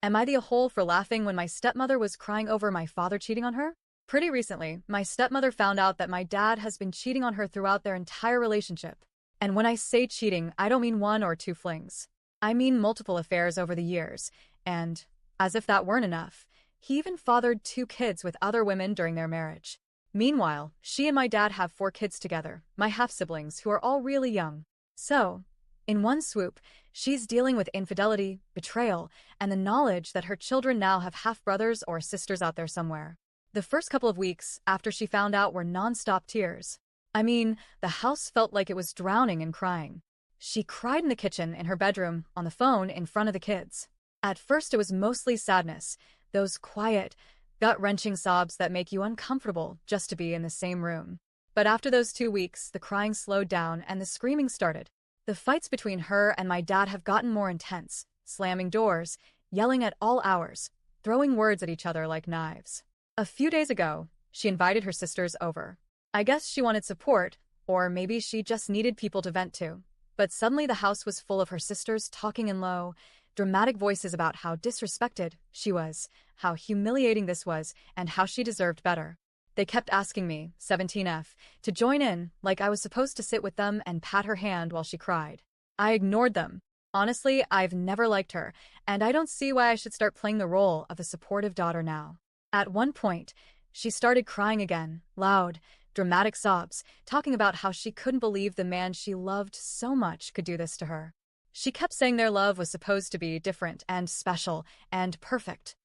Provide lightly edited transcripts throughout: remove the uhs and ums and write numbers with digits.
Am I the a-hole for laughing when my stepmother was crying over my father cheating on her? Pretty recently, my stepmother found out that my dad has been cheating on her throughout their entire relationship. And when I say cheating, I don't mean one or two flings. I mean multiple affairs over the years. And, as if that weren't enough, he even fathered 2 kids with other women during their marriage. Meanwhile, she and my dad have 4 kids together, my half-siblings who are all really young. So, in one swoop, she's dealing with infidelity, betrayal, and the knowledge that her children now have half-brothers or sisters out there somewhere. The first couple of weeks after she found out were non-stop tears. I mean, the house felt like it was drowning in crying. She cried in the kitchen, in her bedroom, on the phone, in front of the kids. At first it was mostly sadness, those quiet, gut-wrenching sobs that make you uncomfortable just to be in the same room. But after those 2 weeks, the crying slowed down and the screaming started. The fights between her and my dad have gotten more intense, slamming doors, yelling at all hours, throwing words at each other like knives. A few days ago, she invited her sisters over. I guess she wanted support, or maybe she just needed people to vent to. But suddenly the house was full of her sisters talking in low, dramatic voices about how disrespected she was, how humiliating this was, and how she deserved better. They kept asking me, 17F, to join in, like I was supposed to sit with them and pat her hand while she cried. I ignored them. Honestly, I've never liked her, and I don't see why I should start playing the role of a supportive daughter now. At one point, she started crying again, loud, dramatic sobs, talking about how she couldn't believe the man she loved so much could do this to her. She kept saying their love was supposed to be different and special and perfect.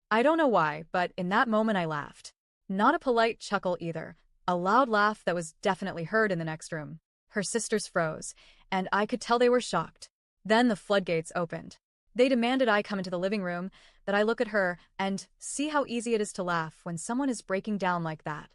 I don't know why, but in that moment I laughed. Not a polite chuckle either, a loud laugh that was definitely heard in the next room. Her sisters froze, and I could tell they were shocked. Then the floodgates opened. They demanded I come into the living room, that I look at her, and see how easy it is to laugh when someone is breaking down like that.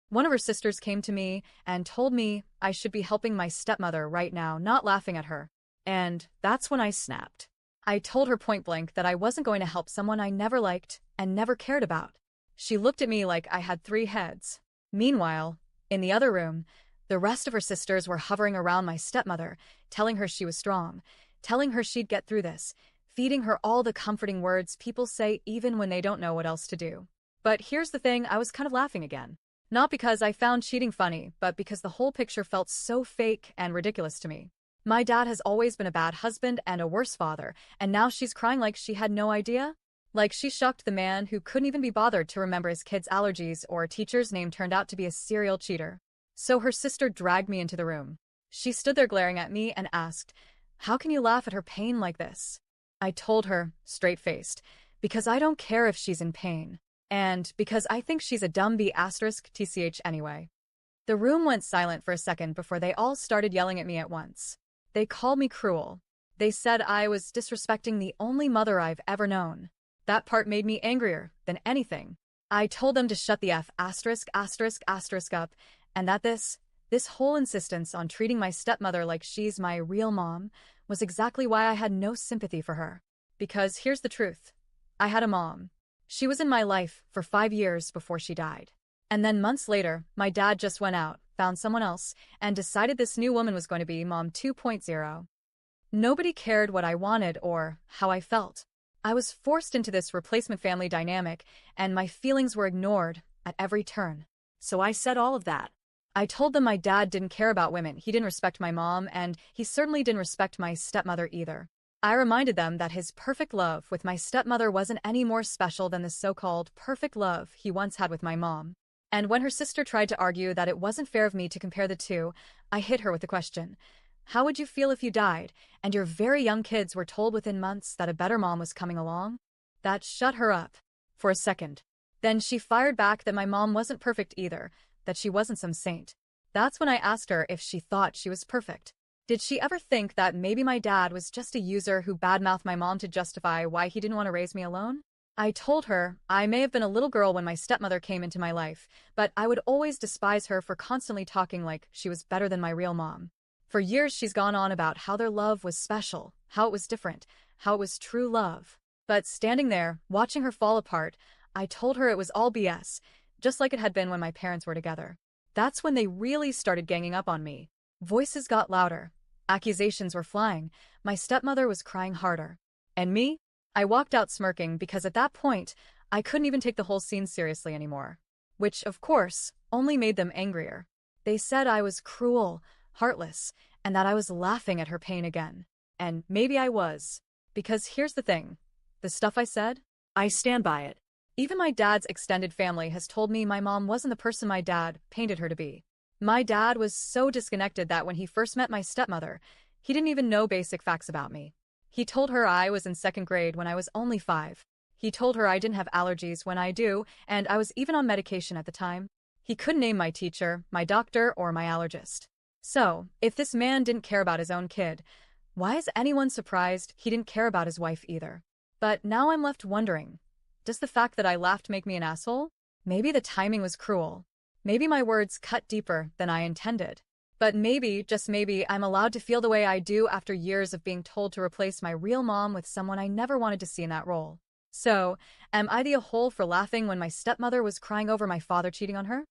One of her sisters came to me and told me I should be helping my stepmother right now, not laughing at her. And that's when I snapped. I told her point blank that I wasn't going to help someone I never liked and never cared about. She looked at me like I had 3 heads. Meanwhile, in the other room, the rest of her sisters were hovering around my stepmother, telling her she was strong, telling her she'd get through this, feeding her all the comforting words people say even when they don't know what else to do. But here's the thing, I was kind of laughing again. Not because I found cheating funny, but because the whole picture felt so fake and ridiculous to me. My dad has always been a bad husband and a worse father, and now she's crying like she had no idea? Like she shocked the man who couldn't even be bothered to remember his kids' allergies or a teacher's name turned out to be a serial cheater. So her sister dragged me into the room. She stood there glaring at me and asked, "How can you laugh at her pain like this?" I told her, straight-faced, because I don't care if she's in pain. And because I think she's a dumb B***TCH anyway. The room went silent for a second before they all started yelling at me at once. They called me cruel. They said I was disrespecting the only mother I've ever known. That part made me angrier than anything. I told them to shut the F*** up, and that this whole insistence on treating my stepmother like she's my real mom was exactly why I had no sympathy for her. Because here's the truth. I had a mom. She was in my life for 5 years before she died. And then months later, my dad just went out, found someone else, and decided this new woman was going to be Mom 2.0. Nobody cared what I wanted or how I felt. I was forced into this replacement family dynamic, and my feelings were ignored at every turn. So I said all of that. I told them my dad didn't care about women, he didn't respect my mom, and he certainly didn't respect my stepmother either. I reminded them that his perfect love with my stepmother wasn't any more special than the so-called perfect love he once had with my mom. And when her sister tried to argue that it wasn't fair of me to compare the two, I hit her with the question, "How would you feel if you died, and your very young kids were told within months that a better mom was coming along?" That shut her up. For a second. Then she fired back that my mom wasn't perfect either, that she wasn't some saint. That's when I asked her if she thought she was perfect. Did she ever think that maybe my dad was just a user who badmouthed my mom to justify why he didn't want to raise me alone? I told her I may have been a little girl when my stepmother came into my life, but I would always despise her for constantly talking like she was better than my real mom. For years she's gone on about how their love was special, how it was different, how it was true love. But standing there, watching her fall apart, I told her it was all BS, just like it had been when my parents were together. That's when they really started ganging up on me. Voices got louder. Accusations were flying. My stepmother was crying harder. And me? I walked out smirking because at that point, I couldn't even take the whole scene seriously anymore. Which, of course, only made them angrier. They said I was cruel, heartless, and that I was laughing at her pain again. And maybe I was. Because here's the thing. The stuff I said, I stand by it. Even my dad's extended family has told me my mom wasn't the person my dad painted her to be. My dad was so disconnected that when he first met my stepmother, he didn't even know basic facts about me. He told her I was in second grade when I was only 5. He told her I didn't have allergies when I do, and I was even on medication at the time. He couldn't name my teacher, my doctor, or my allergist. So, if this man didn't care about his own kid, why is anyone surprised he didn't care about his wife either? But now I'm left wondering, does the fact that I laughed make me an asshole? Maybe the timing was cruel. Maybe my words cut deeper than I intended. But maybe, just maybe, I'm allowed to feel the way I do after years of being told to replace my real mom with someone I never wanted to see in that role. So, am I the a-hole for laughing when my stepmother was crying over my father cheating on her?